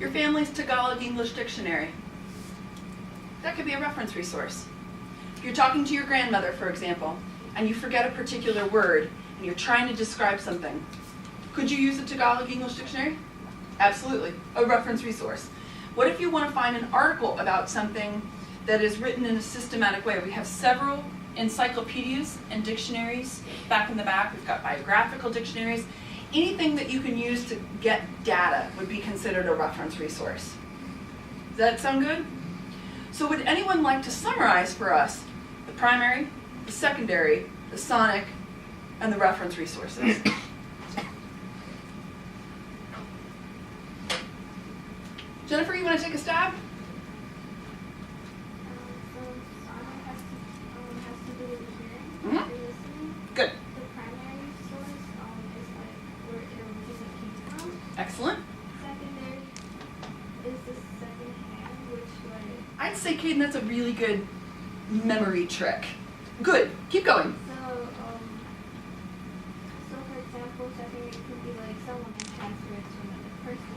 Your family's Tagalog English dictionary. That could be a reference resource. If you're talking to your grandmother, for example, and you forget a particular word, and you're trying to describe something, could you use a Tagalog English dictionary? Absolutely, a reference resource. What if you want to find an article about something that is written in a systematic way? We have several encyclopedias and dictionaries back in the back. We've got biographical dictionaries. Anything that you can use to get data would be considered a reference resource. Does that sound good? So would anyone like to summarize for us the primary, the secondary, the sonic, and the reference resources? Jennifer, you want to take a stab? So sonic has to do with hearing, Mm-hmm. or listening. Good. The primary source is like where it originally came from. Excellent. Secondary is the second hand, which like I'd say, Caden, that's a really good memory trick. Good. Keep going. so for example, secondary could be like someone can transfer it to another person.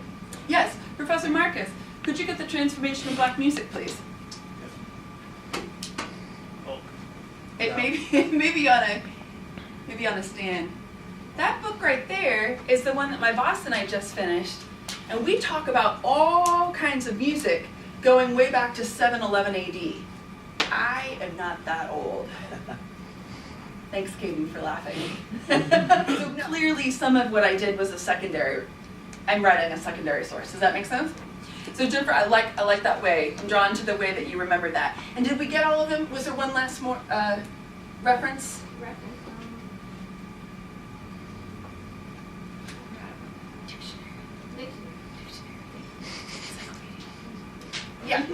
Yes, Professor Marcus, could you get the transformation of black music, please? Oh. It Yeah. maybe on a stand. That book right there is the one that my boss and I just finished, and we talk about all kinds of music going way back to 711 AD. I am not that old. Thanks, Katie, for laughing. So clearly, some of what I did was a secondary. I'm writing a secondary source. Does that make sense? So Jennifer, I like that way. I'm drawn to the way that you remember that. And did we get all of them? Was there one last more reference? Reference. Yeah.